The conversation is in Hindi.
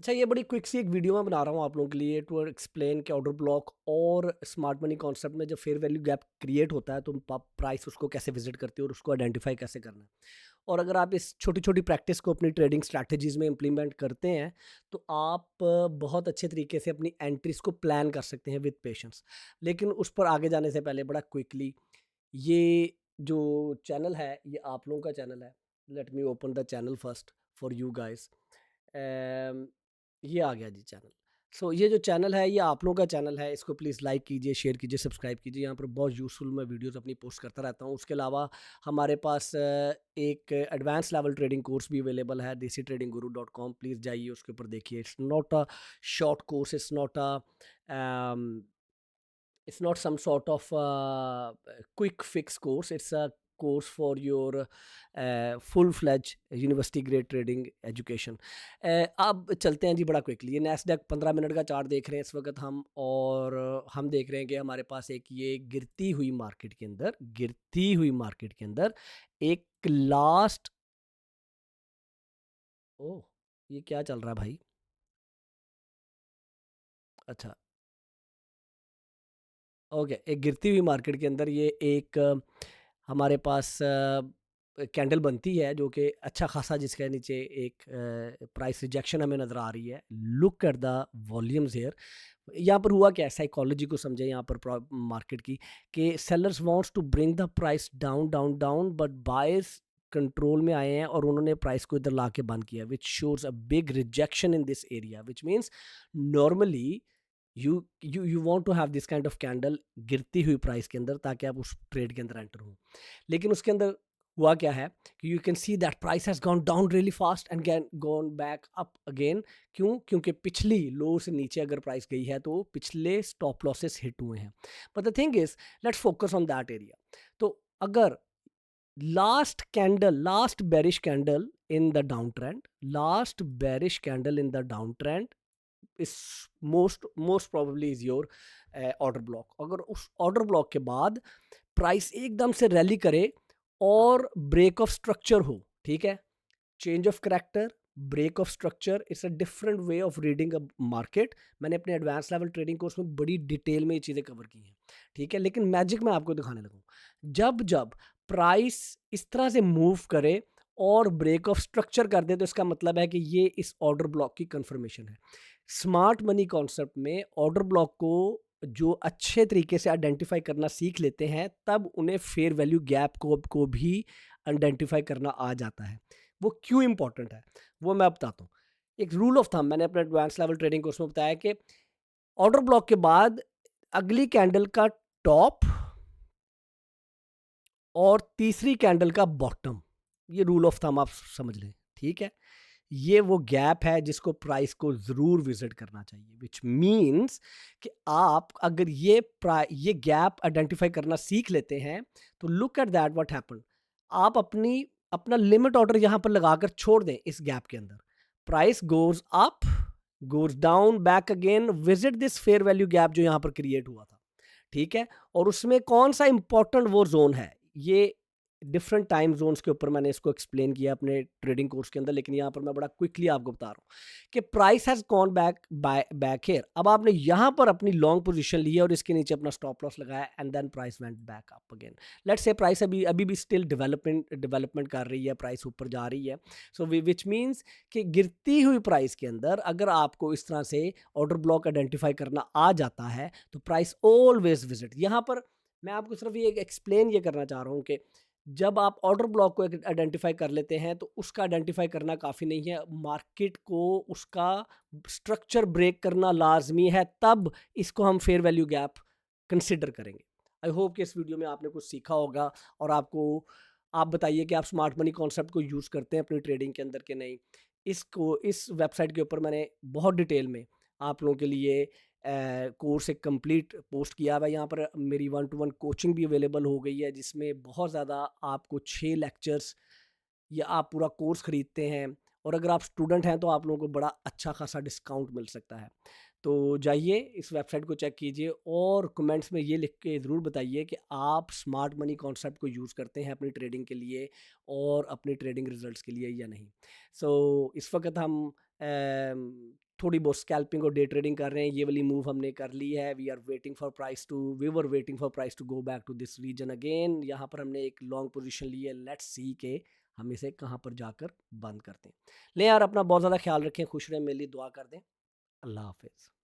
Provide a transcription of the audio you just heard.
अच्छा, ये बड़ी क्विक सी एक वीडियो मैं बना रहा हूँ आप लोगों के लिए टू एक्सप्लेन कि ऑर्डर ब्लॉक और स्मार्ट मनी कॉन्सेप्ट में जब फेयर वैल्यू गैप क्रिएट होता है तो प्राइस उसको कैसे विजिट करती है और उसको आइडेंटिफाई कैसे करना है। और अगर आप इस छोटी छोटी प्रैक्टिस को अपनी ट्रेडिंग स्ट्रैटेजीज में इम्प्लीमेंट करते हैं तो आप बहुत अच्छे तरीके से अपनी एंट्रीज को प्लान कर सकते हैं विद पेशेंस। लेकिन उस पर आगे जाने से पहले बड़ा क्विकली, ये जो चैनल है ये आप लोगों का चैनल है। Let me open the channel first for you guys. ये आ गया जी चैनल। सो ये जो चैनल है ये आप लोगों का चैनल है, इसको प्लीज़ लाइक कीजिए, शेयर कीजिए, सब्सक्राइब कीजिए। यहाँ पर बहुत यूज़फुल मैं वीडियोस अपनी पोस्ट करता रहता हूँ। उसके अलावा हमारे पास एक एडवांस लेवल ट्रेडिंग कोर्स भी अवेलेबल है, desitradingguru.com। प्लीज़ जाइए, उसके ऊपर देखिए। It's not a short course, it's not some sort of quick fix course. It's a course for your full-fledged university grade trading education। अब चलते हैं जी बड़ा क्विकली। ये नैस्डैक 15 मिनट का चार्ट देख रहे हैं इस वक्त हम, और हम देख रहे हैं कि हमारे पास एक ये गिरती हुई मार्केट के अंदर एक लास्ट, ओह ये क्या चल रहा है भाई। अच्छा, ओके, एक गिरती हुई मार्केट के अंदर ये एक हमारे पास कैंडल बनती है जो कि अच्छा खासा, जिसके नीचे एक प्राइस रिजेक्शन हमें नज़र आ रही है। Look at the volumes here. यहाँ पर हुआ क्या है, साइकोलॉजी को समझे यहाँ पर मार्केट की, कि sellers wants to bring the price down down down, but buyers control में आए हैं और उन्होंने प्राइस को इधर ला के बंद किया, which shows a big rejection in this area, which means normally you want to have this kind of candle गिरती हुई प्राइस के अंदर, ताकि आप उस ट्रेड के अंदर एंटर हो। लेकिन उसके अंदर हुआ क्या है कि you can see that price has gone down really fast and gone back up again. क्यों? क्योंकि पिछली लो से नीचे अगर प्राइस गई है तो पिछले स्टॉप लॉसेस हिट हुए हैं। But the thing is, let's focus on that area. तो अगर last bearish candle in the down trend, last bearish candle in the down trend is most probably is your order block. अगर उस ऑर्डर ब्लॉक के बाद प्राइस एकदम से रैली करे और ब्रेक ऑफ स्ट्रक्चर हो, ठीक है, change of character, break of structure, it's a different way of reading a market. मैंने अपने एडवांस लेवल ट्रेडिंग कोर्स में बड़ी डिटेल में ये चीज़ें कवर की हैं, ठीक है। लेकिन मैजिक मैं आपको दिखाने लगूँ, जब जब प्राइस इस तरह से मूव करे और ब्रेक ऑफ स्ट्रक्चर कर दे, तो इसका मतलब है कि ये इस ऑर्डर ब्लॉक की कंफर्मेशन है। स्मार्ट मनी कॉन्सेप्ट में ऑर्डर ब्लॉक को जो अच्छे तरीके से आइडेंटिफाई करना सीख लेते हैं, तब उन्हें फेयर वैल्यू गैप को भी आइडेंटिफाई करना आ जाता है। वो क्यों इंपॉर्टेंट है वो मैं बताता हूँ। एक रूल ऑफ थंब मैंने अपने एडवांस लेवल ट्रेडिंग कोर्स में बताया कि ऑर्डर ब्लॉक के बाद अगली कैंडल का टॉप और तीसरी कैंडल का बॉटम, ये रूल ऑफ थंब आप समझ लें, ठीक है। ये वो गैप है जिसको प्राइस को जरूर विजिट करना चाहिए, विच मीन्स कि आप अगर ये गैप आइडेंटिफाई करना सीख लेते हैं, तो look at that what happen. आप अपना लिमिट ऑर्डर यहां पर लगाकर छोड़ दें इस गैप के अंदर, price goes up, goes down, back again, visit this fair value gap जो यहां पर क्रिएट हुआ था, ठीक है। और उसमें कौन सा इंपॉर्टेंट वो जोन है, ये डिफरेंट टाइम जोन्स के ऊपर मैंने इसको एक्सप्लेन किया अपने ट्रेडिंग कोर्स के अंदर, लेकिन यहाँ पर मैं बड़ा क्विकली आपको बता रहा हूँ कि price has gone back here. अब आपने यहाँ पर अपनी लॉन्ग पोजीशन ली है और इसके नीचे अपना स्टॉप लॉस लगाया, and then price went back up again. Let's say price अभी अभी भी स्टिल डेवलपमेंट कर रही है, प्राइस ऊपर जा रही है। सो विच मीन्स कि गिरती हुई प्राइस के अंदर अगर आपको इस तरह से ऑर्डर ब्लॉक आइडेंटिफाई करना आ जाता है, तो प्राइस ऑलवेज विजिट। यहाँ पर मैं आपको सिर्फ ये एक्सप्लेन ये करना चाह रहा हूँ कि जब आप ऑर्डर ब्लॉक को आइडेंटिफाई कर लेते हैं, तो उसका आइडेंटिफाई करना काफ़ी नहीं है, मार्केट को उसका स्ट्रक्चर ब्रेक करना लाजमी है, तब इसको हम फेयर वैल्यू गैप कंसिडर करेंगे। आई होप कि इस वीडियो में आपने कुछ सीखा होगा, और आप बताइए कि आप स्मार्ट मनी कॉन्सेप्ट को यूज़ करते हैं अपनी ट्रेडिंग के अंदर कि नहीं। इस वेबसाइट के ऊपर मैंने बहुत डिटेल में आप लोगों के लिए कोर्स एक कंप्लीट पोस्ट किया हुआ है। यहाँ पर मेरी 1-to-1 कोचिंग भी अवेलेबल हो गई है, जिसमें बहुत ज़्यादा आपको 6 लेक्चर्स, या आप पूरा कोर्स खरीदते हैं और अगर आप स्टूडेंट हैं तो आप लोगों को बड़ा अच्छा खासा डिस्काउंट मिल सकता है। तो जाइए इस वेबसाइट को चेक कीजिए और कमेंट्स में ये लिख के ज़रूर बताइए कि आप स्मार्ट मनी कॉन्सेप्ट को यूज़ करते हैं अपनी ट्रेडिंग के लिए और अपनी ट्रेडिंग रिजल्ट्स के लिए या नहीं। सो इस वक्त हम थोड़ी बहुत स्कैल्पिंग और डे ट्रेडिंग कर रहे हैं, ये वाली मूव हमने कर ली है, we were waiting for price to go back to this region again, यहाँ पर हमने एक लॉन्ग पोजीशन ली है, लेट्स सी के हम इसे कहाँ पर जाकर बंद करते हैं। ले यार, अपना बहुत ज़्यादा ख्याल रखें, खुश रहें, मेरे लिए दुआ कर दें। अल्लाह हाफिज़।